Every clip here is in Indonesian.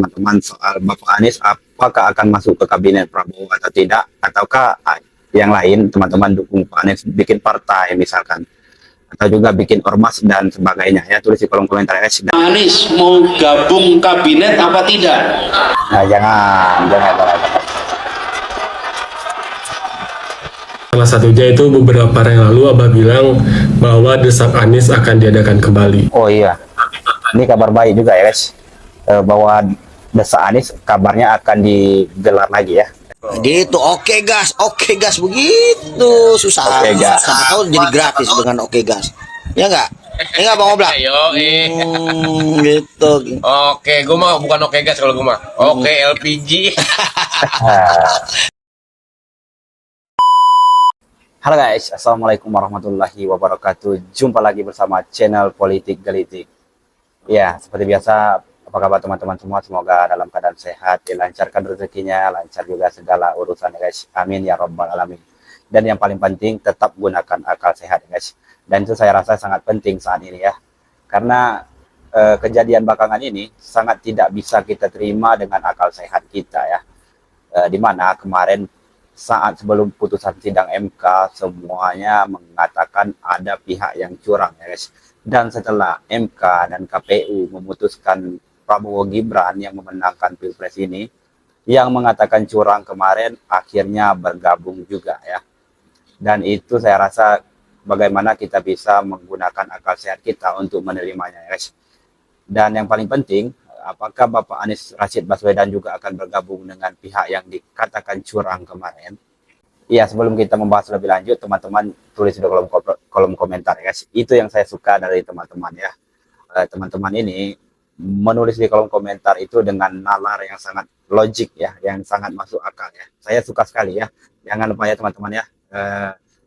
teman-teman soal Bapak Anies apakah akan masuk ke kabinet Prabowo atau tidak, ataukah yang lain teman-teman dukung Pak Anies bikin partai misalkan, atau juga bikin ormas dan sebagainya ya, tulis di kolom komentar ya. Anies mau gabung kabinet apa tidak? Nah, jangan. Salah satunya itu beberapa hari yang lalu Abah bilang bahwa desak Anies akan diadakan kembali. Oh iya, ini kabar baik juga ya guys, bahwa desak Anies kabarnya akan digelar lagi ya. Gitu, oke gas begitu susah. Oke, gas. Siapa tahu jadi gratis dengan oke gas. Ya enggak? Enggak Bang Oblak? Gitu. Oke, gue mah bukan oke gas kalau gue mah. Oke LPG. Halo guys, assalamualaikum warahmatullahi wabarakatuh. Jumpa lagi bersama channel Politik Gelitik. Ya, seperti biasa, apa kabar teman-teman semua? Semoga dalam keadaan sehat, dilancarkan rezekinya, lancar juga segala urusan ya guys. Amin ya robbal alamin. Dan yang paling penting, tetap gunakan akal sehat ya guys. Dan itu saya rasa sangat penting saat ini ya. Karena kejadian belakangan ini sangat tidak bisa kita terima dengan akal sehat kita ya. Dimana kemarin saat sebelum putusan sidang MK semuanya mengatakan ada pihak yang curang ya guys. Dan setelah MK dan KPU memutuskan Prabowo Gibran yang memenangkan Pilpres ini, yang mengatakan curang kemarin akhirnya bergabung juga ya. Dan itu saya rasa bagaimana kita bisa menggunakan akal sehat kita untuk menerimanya ya guys. Dan yang paling penting, apakah Bapak Anies Rashid Baswedan juga akan bergabung dengan pihak yang dikatakan curang kemarin? Iya, sebelum kita membahas lebih lanjut, teman-teman tulis di kolom komentar ya guys. Itu yang saya suka dari teman-teman ya. Teman-teman ini menulis di kolom komentar itu dengan nalar yang sangat logik ya, yang sangat masuk akal ya. Saya suka sekali ya. Jangan lupa ya teman-teman ya,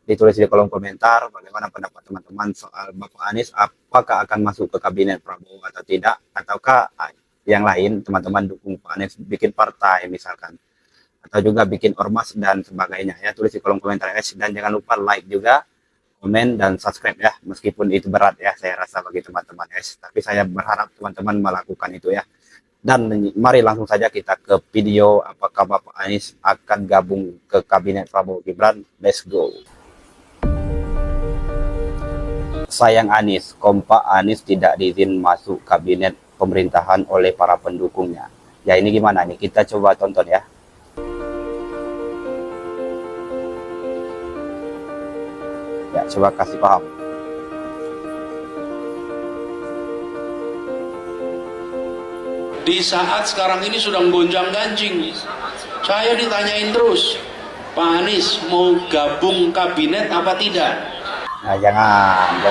ditulis di kolom komentar bagaimana pendapat teman-teman soal Bapak Anies apakah akan masuk ke kabinet Prabowo atau tidak, ataukah yang lain teman-teman dukung Pak Anies bikin partai misalkan, atau juga bikin ormas dan sebagainya ya, tulis di kolom komentar ya. Dan jangan lupa like juga, komen dan subscribe ya, meskipun itu berat ya saya rasa bagi teman-teman ya, tapi saya berharap teman-teman melakukan itu ya. Dan mari langsung saja kita ke video, apakah Bapak Anies akan gabung ke kabinet Prabowo Gibran. Let's go. Sayang Anies, kompak Anies tidak diizin masuk kabinet pemerintahan oleh para pendukungnya. Ya ini gimana nih? Kita coba tonton ya. Ya coba kasih paham. Di saat sekarang ini sudah gonjang-ganjing, saya ditanyain terus, Pak Anies mau gabung kabinet apa tidak? Nah, jangan. Ya,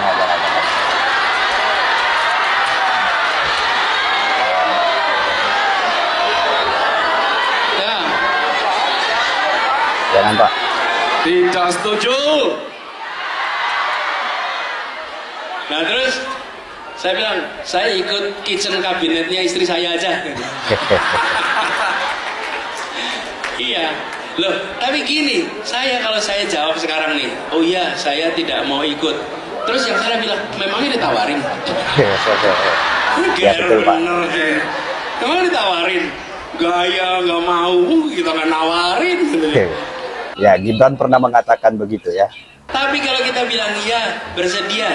Jangan Pak. tidak setuju. Nah terus saya bilang, saya ikut kitchen kabinetnya istri saya aja. Iya, loh, tapi gini, kalau saya jawab sekarang nih, oh iya, saya tidak mau ikut. Terus yang saya bilang, memangnya ditawarin? Ya betul Pak. Bener, memang ditawarin? Gaya, nggak mau, kita nggak nawarin. Gitu. Ya Gibran pernah mengatakan begitu ya. Tapi kalau kita bilang iya, bersedia,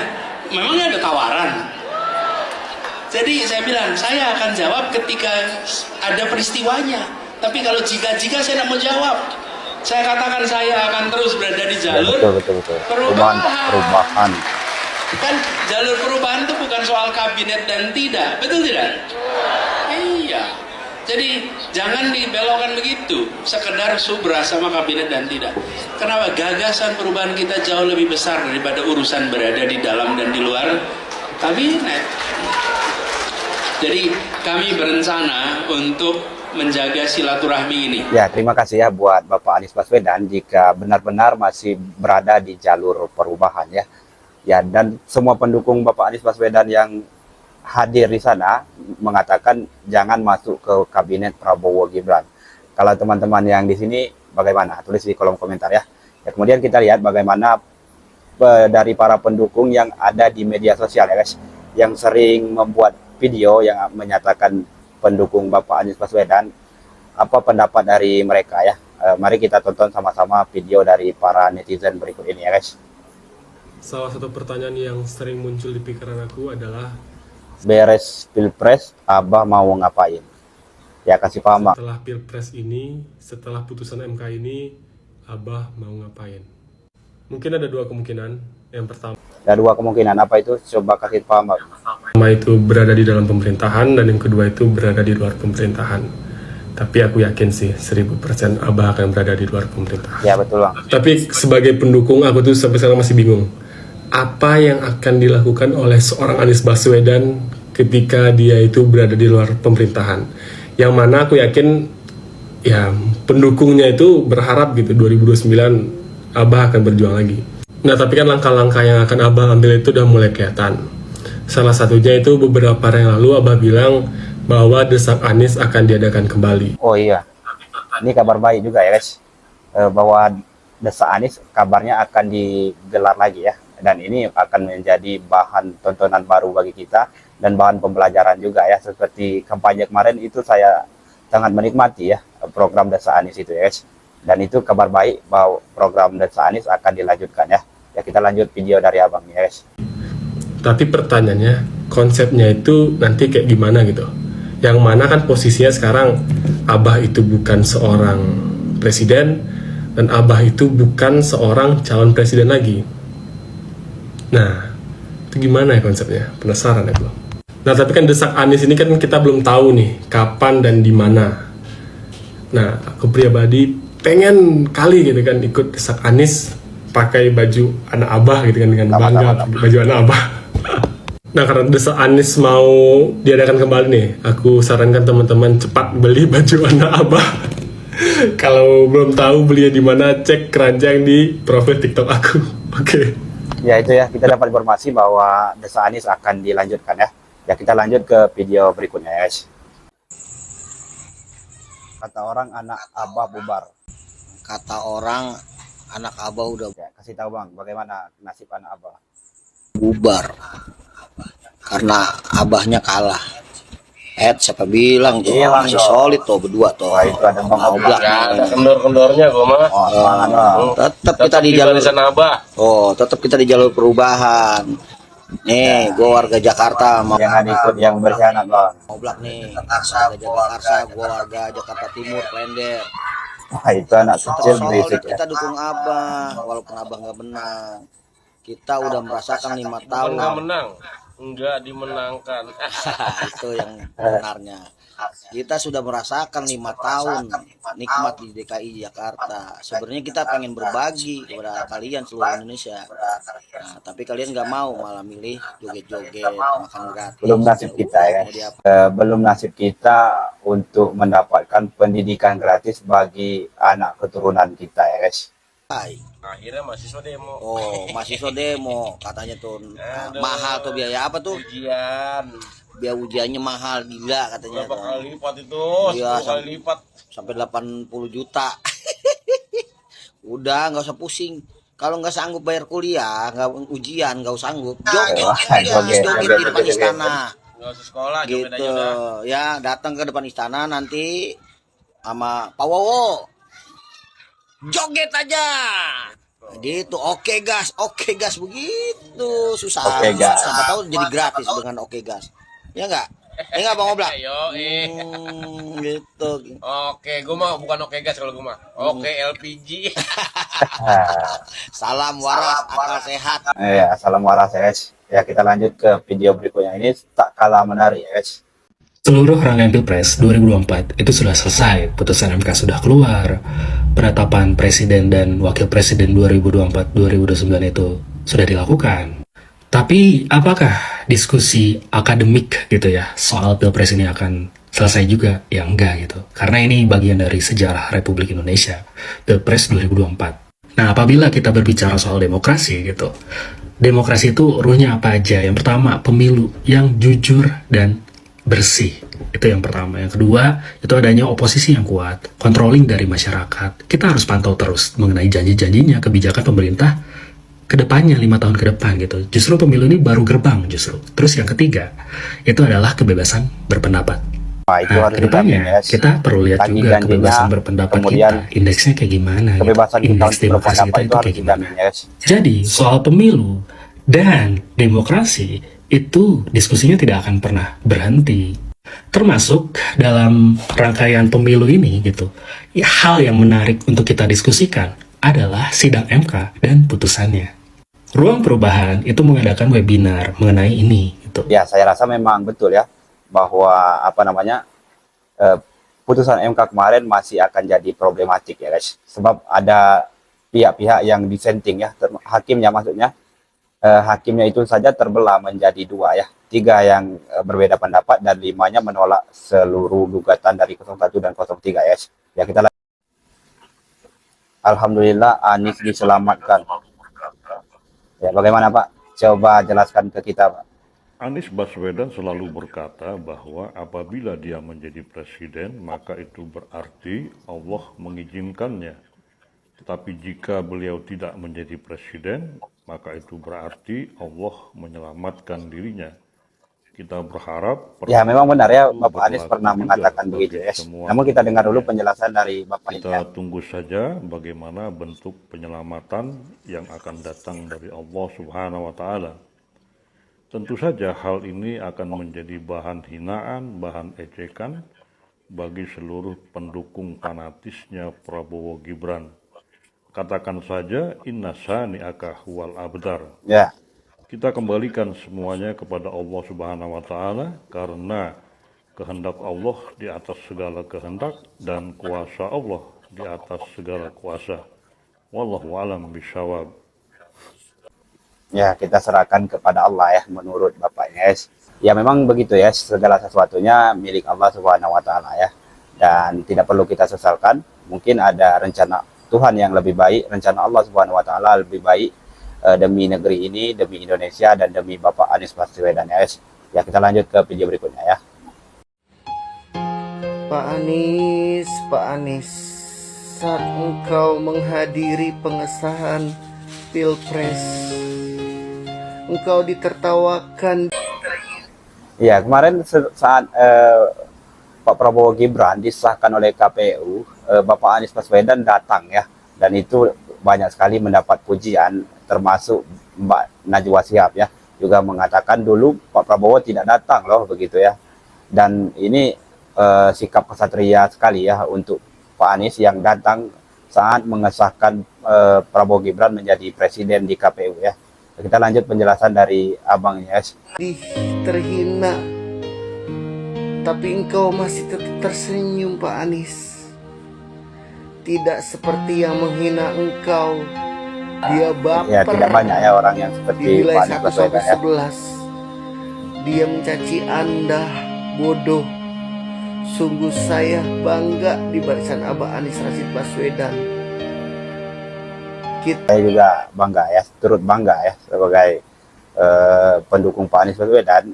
memangnya ada tawaran? Jadi saya bilang, saya akan jawab ketika ada peristiwanya. Tapi kalau jika saya tidak mau jawab, saya katakan saya akan terus berada di jalur Ya, betul. Perubahan. Kan jalur perubahan itu bukan soal kabinet dan tidak, betul tidak? Iya. Jadi jangan dibelokkan begitu, sekedar subra sama kabinet dan tidak. Kenapa? Gagasan perubahan kita jauh lebih besar daripada urusan berada di dalam dan di luar kabinet. Jadi kami berencana untuk menjaga silaturahmi ini. Ya, terima kasih ya buat Bapak Anies Baswedan jika benar-benar masih berada di jalur perubahan ya. Ya, dan semua pendukung Bapak Anies Baswedan yang hadir di sana mengatakan jangan masuk ke kabinet Prabowo Gibran. Kalau teman-teman yang di sini bagaimana? Tulis di kolom komentar ya. Ya, kemudian kita lihat bagaimana dari para pendukung yang ada di media sosial ya guys, yang sering membuat video yang menyatakan pendukung Bapak Anies Baswedan. Apa pendapat dari mereka ya? Mari kita tonton sama-sama video dari para netizen berikut ini ya guys. Salah satu pertanyaan yang sering muncul di pikiran aku adalah, Beres Pilpres, Abah mau ngapain? Ya kasih paham, Bang. setelah Pilpres ini, setelah putusan MK ini, Abah mau ngapain? Mungkin ada dua kemungkinan. Yang pertama Ada dua kemungkinan, apa itu? Coba kasih paham, Bang. itu berada di dalam pemerintahan, dan yang kedua itu berada di luar pemerintahan. Tapi aku yakin sih 1000% Abah akan berada di luar pemerintahan. Ya betul, Bang. Tapi sebagai pendukung, aku tuh sampai sekarang masih bingung. Apa yang akan dilakukan oleh seorang Anies Baswedan ketika dia itu berada di luar pemerintahan? Yang mana aku yakin ya pendukungnya itu berharap gitu 2029 Abah akan berjuang lagi. Nah tapi kan langkah-langkah yang akan Abah ambil itu udah mulai kelihatan. Salah satunya itu beberapa hari yang lalu Abah bilang bahwa desak Anies akan diadakan kembali. Oh iya, ini kabar baik juga ya guys, bahwa desak Anies kabarnya akan digelar lagi ya, dan ini akan menjadi bahan tontonan baru bagi kita dan bahan pembelajaran juga ya. Seperti kampanye kemarin itu saya sangat menikmati ya program desak Anies itu ya guys, dan itu kabar baik bahwa program desak Anies akan dilanjutkan ya. Ya kita lanjut video dari abang ya guys. Tapi pertanyaannya, konsepnya itu nanti kayak gimana gitu? Yang mana kan posisinya sekarang Abah itu bukan seorang presiden, dan Abah itu bukan seorang calon presiden lagi. Nah, itu gimana ya konsepnya? Penasaran ya belum? Nah, tapi kan desak Anies ini kan kita belum tahu nih kapan dan di mana. Nah, aku pribadi pengen kali gitu kan ikut desak Anies pakai baju anak Abah gitu kan, dengan bangga baju anak Abah. Nah, karena desak Anies mau diadakan kembali nih, aku sarankan teman-teman cepat beli baju anak Abah. Kalau belum tahu belinya di mana, cek keranjang di profil TikTok aku. Oke. Ya itu ya, kita dapat informasi bahwa desak Anies akan dilanjutkan ya. Ya kita lanjut ke video berikutnya ya guys. Kata orang anak Abah bubar. Kata orang anak Abah udah Ya kasih tahu Bang, bagaimana nasib anak Abah? bubar karena Abahnya kalah. Siapa bilang tuh Hilang masih dong. solid tuh berdua tuh. Wah itu ada Bang Oblak. Ya, ada kendor-kendornya kok mah. Oh semangat Bang. Tetap kita Tetap di jalur barisan Abah. tetap kita di jalur perubahan. Nih, gue warga Jakarta mau Jangan ikut yang berkhianat Bang. Oblak nih. Warga Jakarta, gue warga Jakarta Timur, Klender. Wah itu anak kecil Solid, berisik ya. kita dukung Abah walaupun Abah nggak menang. Kita udah merasakan 5 tahun. Enggak menang, enggak dimenangkan. Itu yang benarnya. Kita sudah merasakan 5 tahun nikmat di DKI Jakarta. Sebenarnya kita pengen berbagi kepada kalian seluruh Indonesia. Nah, tapi kalian nggak mau, malah milih joget-joget, makan gratis. Belum nasib kita ya. Mau diapa- Belum nasib kita untuk mendapatkan pendidikan gratis bagi anak keturunan kita ya guys. Akhirnya mahasiswa demo. Oh, mahasiswa demo katanya tuh Aduh. mahal tuh biaya apa tuh? Ujian. Biaya ujiannya mahal gila katanya. Berapa tuh. kali lipat itu? Iya, 10 kali lipat. Sampai 80 juta. Udah nggak usah pusing. Kalau nggak sanggup bayar kuliah, nggak ujian, nggak sanggup. Joget, Wah, joget di depan istana. Enggak usah sekolah, joget Gitu. aja udah. Ya, datang ke depan istana nanti sama Pak Wowo. Joget aja. Gitu. Oke gas begitu. Susah. Oke, gas. Siapa tahu jadi gratis dengan oke gas. Ya enggak? Enggak Bang Oblak? Ayo, Gitu. Oke, gua mah bukan oke gas kalau gua mah. Oke LPG. Salam waras, akal sehat. Ya salam waras ya guys. Ya kita lanjut ke video berikutnya, ini tak kalah menarik ya guys. Seluruh rangkaian Pilpres 2024 itu sudah selesai, putusan MK sudah keluar, penetapan Presiden dan Wakil Presiden 2024-2029 itu sudah dilakukan. Tapi apakah diskusi akademik gitu ya soal Pilpres ini akan selesai juga? Ya enggak gitu, karena ini bagian dari sejarah Republik Indonesia, Pilpres 2024. Nah, apabila kita berbicara soal demokrasi gitu, demokrasi itu ruhnya apa aja? Yang pertama, pemilu yang jujur dan bersih. Itu yang pertama. Yang kedua, itu adanya oposisi yang kuat, controlling dari masyarakat. Kita harus pantau terus mengenai janji-janjinya, kebijakan pemerintah ke depannya 5 tahun ke depan gitu. Justru pemilu ini baru gerbang justru. Terus yang ketiga, itu adalah kebebasan berpendapat. Nah, itu Nah, harus dijamin kedepannya guys. kita perlu lihat Tadi juga janjinya, kebebasan berpendapat kemudian kita, indeksnya kayak gimana, gitu. kebebasan kita Indeks untuk demokrasi berpendapat kita itu itu harus kayak gimana. dijamin guys. Jadi, soal pemilu dan demokrasi itu diskusinya tidak akan pernah berhenti. Termasuk dalam rangkaian pemilu ini gitu. Ya, hal yang menarik untuk kita diskusikan adalah sidang MK dan putusannya. Ruang Perubahan itu mengadakan webinar mengenai ini gitu. Ya, saya rasa memang betul ya bahwa putusan MK kemarin masih akan jadi problematik ya guys. Sebab ada pihak-pihak yang dissenting ya, hakimnya maksudnya. Hakimnya itu saja terbelah menjadi dua ya, 3 yang berbeda pendapat dan 5-nya menolak seluruh gugatan dari 01 dan 03 ya. Ya kita Alhamdulillah Anies diselamatkan. Ya bagaimana Pak? Coba jelaskan ke kita Pak. Anies Baswedan selalu berkata bahwa apabila dia menjadi presiden, maka itu berarti Allah mengizinkannya. Tetapi jika beliau tidak menjadi presiden, maka itu berarti Allah menyelamatkan dirinya. Kita berharap Ya memang benar ya itu Bapak Anies berlaku pernah juga mengatakan bagi begitu ya. semua Namun kita dengar dulu penduduknya. penjelasan dari Bapak ini. Kita tunggu saja bagaimana bentuk penyelamatan yang akan datang dari Allah Subhanahu wa Ta'ala. Tentu saja hal ini akan menjadi bahan hinaan, bahan ejekan bagi seluruh pendukung fanatisnya Prabowo Gibran. Katakan saja inna sani'aka huwal abtar. Ya. Kita kembalikan semuanya kepada Allah Subhanahu wa Ta'ala karena kehendak Allah di atas segala kehendak dan kuasa Allah di atas segala kuasa. Wallahu a'lam bishawab. Ya, kita serahkan kepada Allah ya menurut Bapaknya ya. Ya memang begitu ya, segala sesuatunya milik Allah Subhanahu wa Ta'ala ya. Dan tidak perlu kita sesalkan, mungkin ada rencana Tuhan yang lebih baik, rencana Allah Subhanahu wa Ta'ala lebih baik demi negeri ini, demi Indonesia dan demi Bapak Anies Baswedan ya. Ya, kita lanjut ke video berikutnya ya. Pak Anies, saat engkau menghadiri pengesahan Pilpres, engkau ditertawakan. Ya, kemarin saat Pak Prabowo Gibran disahkan oleh KPU, Bapak Anies Baswedan datang ya, dan itu banyak sekali mendapat pujian, termasuk Mbak Najwa Shihab ya, juga mengatakan dulu Pak Prabowo tidak datang loh begitu ya, dan ini sikap kesatria sekali ya untuk Pak Anies yang datang saat mengesahkan Prabowo Gibran menjadi presiden di KPU ya. Kita lanjut penjelasan dari abangnya. Terhina, tapi engkau masih tetap tersenyum, Pak Anies. Tidak seperti yang menghina engkau. Dia baper. Ya tidak banyak ya orang yang Di seperti Pak wilayah Anies 1 Baswedan sampai ya. 11 dia mencaci Anda bodoh. Sungguh saya bangga di barisan Abah Anies Rashid Baswedan. Saya juga bangga ya, turut bangga ya sebagai pendukung Pak Anies Baswedan.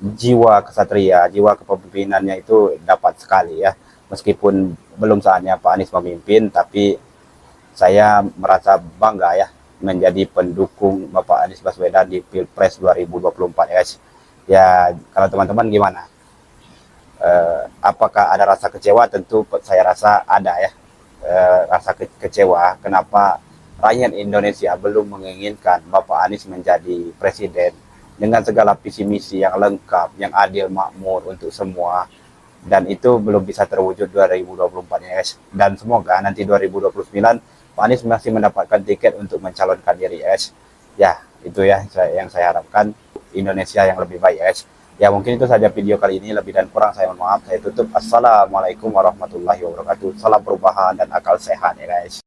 Jiwa kesatria, jiwa kepemimpinannya itu dapat sekali ya. Meskipun belum saatnya Pak Anies memimpin, tapi saya merasa bangga ya menjadi pendukung Bapak Anies Baswedan di Pilpres 2024 ya. Ya, kalau teman-teman gimana? Apakah ada rasa kecewa? Tentu saya rasa ada ya. Rasa kecewa kenapa rakyat Indonesia belum menginginkan Bapak Anies menjadi presiden dengan segala visi misi yang lengkap, yang adil, makmur untuk semua, dan itu belum bisa terwujud 2024 ya guys. Dan semoga nanti 2029 Pak Anies masih mendapatkan tiket untuk mencalonkan diri ya guys. Ya itu ya yang saya harapkan, Indonesia yang lebih baik ya guys. Ya mungkin itu saja video kali ini, lebih dan kurang saya mohon maaf. Saya tutup. Assalamualaikum warahmatullahi wabarakatuh. Salam perubahan dan akal sehat ya guys.